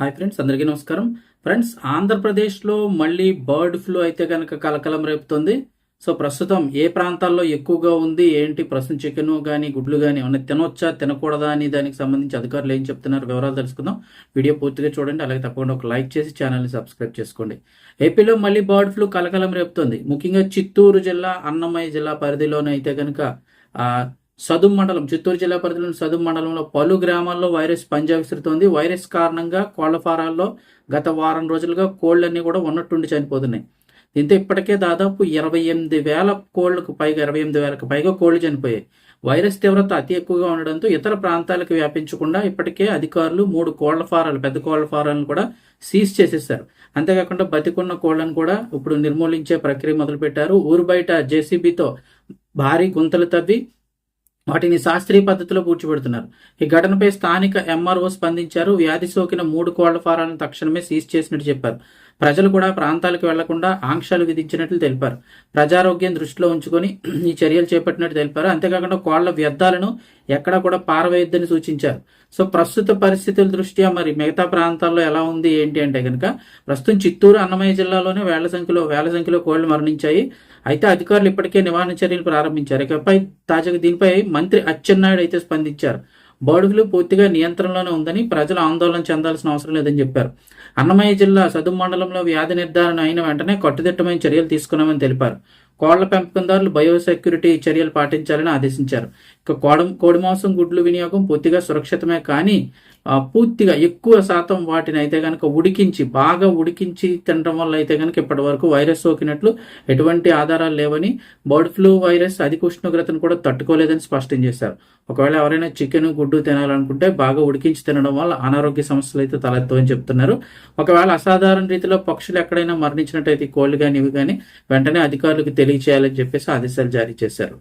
Hi friends, అందరికీ నమస్కారం. Friends, ఆంధ్రప్రదేశ్లో మళ్ళీ బర్డ్ ఫ్లూ అయితే కనుక కలకలం రేపుతుంది. సో ప్రస్తుతం ఏ ప్రాంతాల్లో ఎక్కువగా ఉంది ఏంటి, ప్రస్తుతం చికెన్ కానీ గుడ్లు కానీ ఏమన్నా తినొచ్చా తినకూడదా అని దానికి సంబంధించి అధికారులు ఏం చెప్తున్నారు వివరాలు తెలుసుకుందాం. వీడియో పూర్తిగా చూడండి, అలాగే తప్పకుండా ఒక లైక్ చేసి ఛానల్ని సబ్స్క్రైబ్ చేసుకోండి. ఏపీలో మళ్ళీ బర్డ్ ఫ్లూ కలకలం రేపుతుంది. ముఖ్యంగా చిత్తూరు జిల్లా, అన్నమయ్య జిల్లా పరిధిలోనైతే కనుక సదుం మండలం, చిత్తూరు జిల్లా పరిధిలోని సదుం మండలంలో పలు గ్రామాల్లో వైరస్ పంజా విసురుతోంది. వైరస్ కారణంగా కోళ్ల ఫారాల్లో గత వారం రోజులుగా కోళ్లన్నీ కూడా ఉన్నట్టుండి చనిపోతున్నాయి. దీంతో ఇప్పటికే దాదాపు 28,000 కోళ్లకు పైగా 28,000కు పైగా కోళ్లు చనిపోయాయి. వైరస్ తీవ్రత అతి ఎక్కువగా ఉండడంతో ఇతర ప్రాంతాలకు వ్యాపించకుండా ఇప్పటికే అధికారులు 3 కోళ్ల ఫారాలు, పెద్ద కోళ్ల ఫారాలను కూడా సీజ్ చేసేసారు. అంతేకాకుండా బతికున్న కోళ్లను కూడా ఇప్పుడు నిర్మూలించే ప్రక్రియ మొదలుపెట్టారు. ఊరు బయట జేసీబీతో భారీ గుంతలు తవ్వి వాటిని శాస్త్రీయ పద్ధతిలో పూడ్చిపెడుతున్నారు. ఈ ఘటనపై స్థానిక ఎంఆర్ఓ స్పందించారు. వ్యాధి సోకిన 3 కోళ్ల ఫారాలను తక్షణమే సీజ్ చేసినట్టు చెప్పారు. ప్రజలు కూడా ప్రాంతాలకు వెళ్లకుండా ఆంక్షలు విధించినట్లు తెలిపారు. ప్రజారోగ్యం దృష్టిలో ఉంచుకొని ఈ చర్యలు చేపట్టినట్టు తెలిపారు. అంతేకాకుండా కోళ్ల వ్యర్థాలను ఎక్కడా కూడా పారవేయొద్దని సూచించారు. సో ప్రస్తుత పరిస్థితుల దృష్ట్యా మరి మిగతా ప్రాంతాల్లో ఎలా ఉంది ఏంటి అంటే కనుక ప్రస్తుతం చిత్తూరు, అన్నమయ్య జిల్లాలోనే వేల సంఖ్యలో కోళ్లు మరణించాయి. అయితే అధికారులు ఇప్పటికే నివారణ చర్యలు ప్రారంభించారు. ఇకపై తాజాగా దీనిపై మంత్రి అచ్చెన్నాయుడు అయితే స్పందించారు. బర్డ్ ఫ్లూ పూర్తిగా నియంత్రణలోనే ఉందని, ప్రజలు ఆందోళన చెందాల్సిన అవసరం లేదని చెప్పారు. అన్నమయ్య జిల్లా సదుం మండలంలో వ్యాధి నిర్ధారణ అయిన వెంటనే కట్టుదిట్టమైన చర్యలు తీసుకున్నామని తెలిపారు. కోళ్ల పెంపకందారులు బయోసెక్యూరిటీ చర్యలు పాటించాలని ఆదేశించారు. ఇక కోడి మాంసం, గుడ్లు వినియోగం పూర్తిగా సురక్షితమే, కానీ పూర్తిగా ఎక్కువ శాతం వాటిని అయితే కనుక బాగా ఉడికించి తినడం వల్ల అయితే కనుక ఇప్పటి వరకు వైరస్ సోకినట్లు ఎటువంటి ఆధారాలు లేవని, బర్డ్ ఫ్లూ వైరస్ అధిక ఉష్ణోగ్రతను కూడా తట్టుకోలేదని స్పష్టం చేశారు. ఒకవేళ ఎవరైనా చికెన్, గుడ్డు తినాలనుకుంటే బాగా ఉడికించి తినడం వల్ల అనారోగ్య సమస్యలు అయితే తలెత్తవని చెప్తున్నారు. ఒకవేళ అసాధారణ రీతిలో పక్షులు ఎక్కడైనా మరణించినట్టయితే కోళ్లు కానీ ఇవి కానీ వెంటనే అధికారులకు తెలియచేయాలని చెప్పేసి ఆదేశాలు జారీ చేశారు.